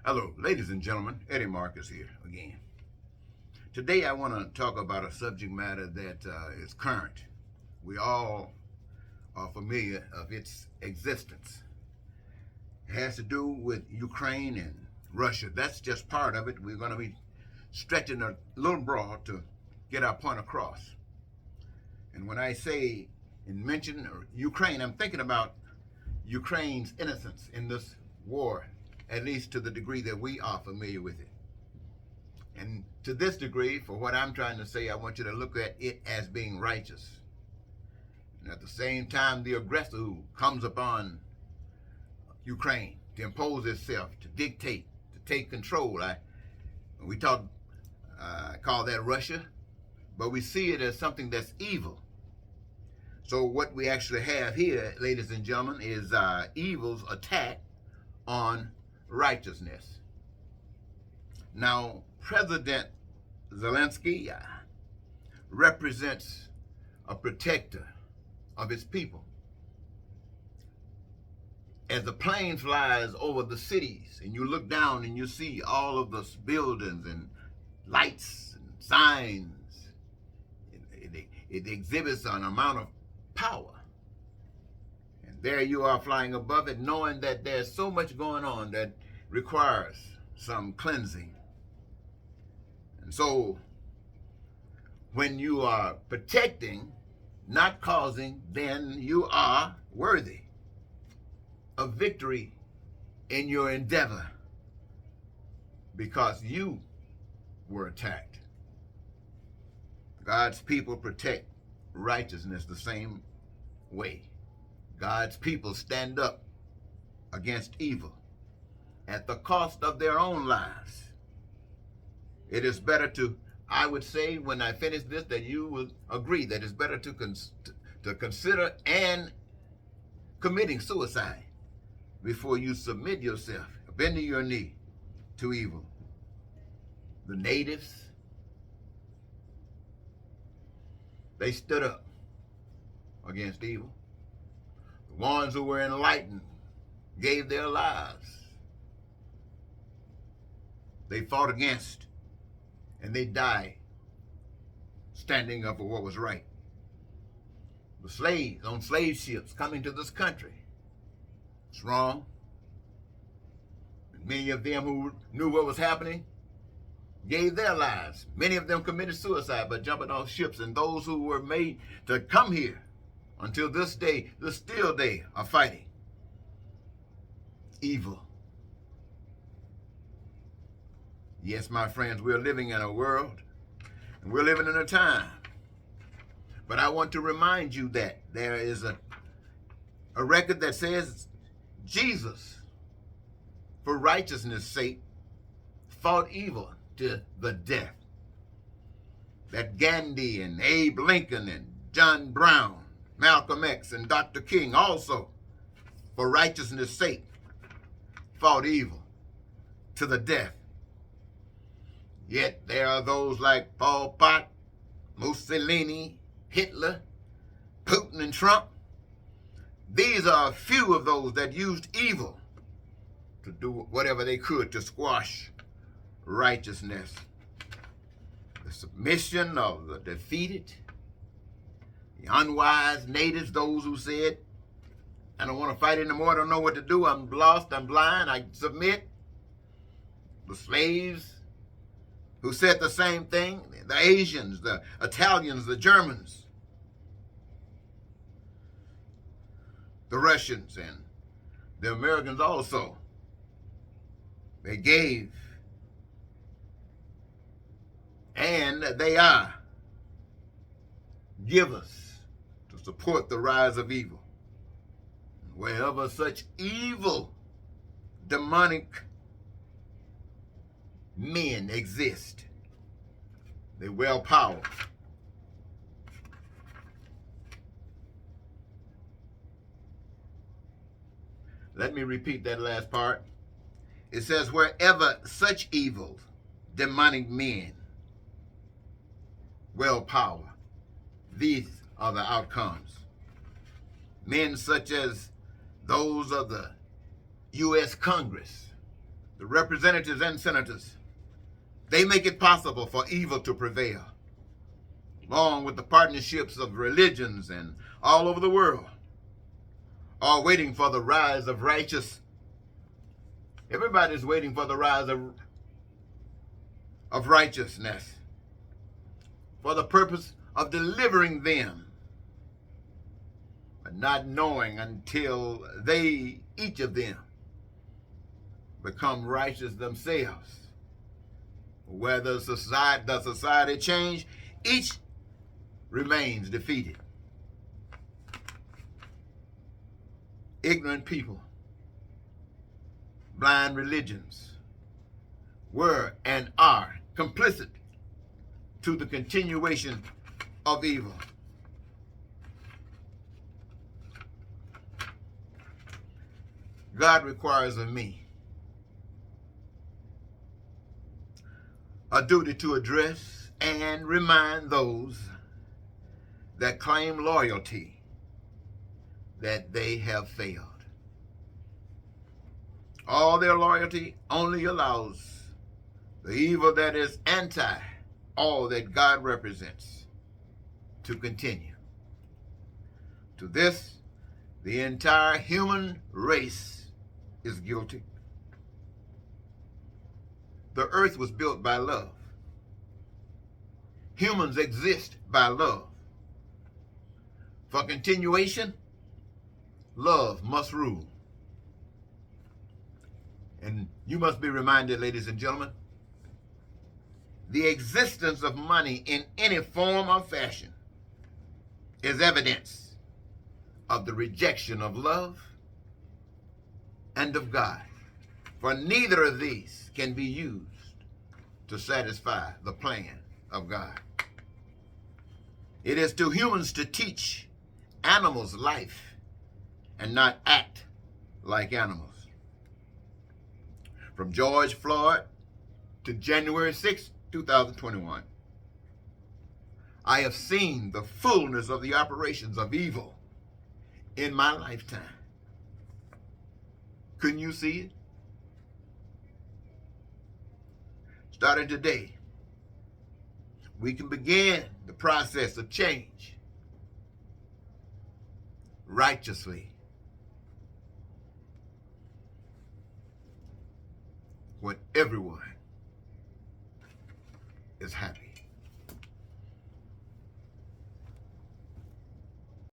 Hello, ladies and gentlemen. Eddie Marcus here again. Today I want to talk about a subject matter that is current. We all are familiar of its existence. It has to do with Ukraine and Russia. That's just part of it. We're going to be stretching a little broad to get our point across. And when I say and mention Ukraine, I'm thinking about Ukraine's innocence in this war, at least to the degree that we are familiar with it. And to this degree, for what I'm trying to say, I want you to look at it as being righteous. And at the same time, the aggressor who comes upon Ukraine to impose itself, to dictate, to take control. We call that Russia, but we see it as something that's evil. So what we actually have here, ladies and gentlemen, is evil's attack on righteousness. Now, President Zelensky represents a protector of his people. As the plane flies over the cities and you look down and you see all of the buildings and lights and signs, it exhibits an amount of power. And there you are flying above it, knowing that there's so much going on that requires some cleansing. And so when you are protecting, not causing, then you are worthy of victory in your endeavor because you were attacked. God's people protect righteousness the same way. God's people stand up against evil at the cost of their own lives. It is better to, I would say, when I finish this, that you will agree that it's better to consider and committing suicide before you submit yourself, bending your knee to evil. The natives, they stood up against evil. The ones who were enlightened gave their lives. They fought against and they died standing up for what was right. The slaves on slave ships coming to this country, it's wrong. Many of them who knew what was happening gave their lives. Many of them committed suicide by jumping off ships, and those who were made to come here until this day, the still day, are fighting evil. Yes, my friends, we're living in a world, and we're living in a time. But I want to remind you that there is a record that says Jesus, for righteousness' sake, fought evil to the death. That Gandhi and Abe Lincoln and John Brown, Malcolm X and Dr. King also, for righteousness' sake, fought evil to the death. Yet there are those like Pol Pot, Mussolini, Hitler, Putin, and Trump. These are a few of those that used evil to do whatever they could to squash righteousness. The submission of the defeated, the unwise natives, those who said, I don't want to fight anymore, I don't know what to do, I'm lost, I'm blind, I submit. The slaves who said the same thing, the Asians, the Italians, the Germans, the Russians, and the Americans also. They gave, and they are givers to support the rise of evil. Wherever such evil, demonic men exist, they wield power. Let me repeat that last part. It says, wherever such evil, demonic men wield power, these are the outcomes. Men such as those of the U.S. Congress, the representatives and senators, they make it possible for evil to prevail, along with the partnerships of religions and all over the world, all waiting for the rise of righteous. Everybody's waiting for the rise of righteousness for the purpose of delivering them, but not knowing until they, each of them, become righteous themselves. Whether the society change, each remains defeated. Ignorant people, blind religions were and are complicit to the continuation of evil. God requires of me a duty to address and remind those that claim loyalty that they have failed. All their loyalty only allows the evil that is anti all that God represents to continue. To this, the entire human race is guilty. The earth was built by love. Humans exist by love. For continuation, love must rule. And you must be reminded, ladies and gentlemen, the existence of money in any form or fashion is evidence of the rejection of love and of God. For neither of these can be used to satisfy the plan of God. It is to humans to teach animals life and not act like animals. From George Floyd to January 6, 2021, I have seen the fullness of the operations of evil in my lifetime. Couldn't you see it? Starting today, we can begin the process of change righteously, when everyone is happy.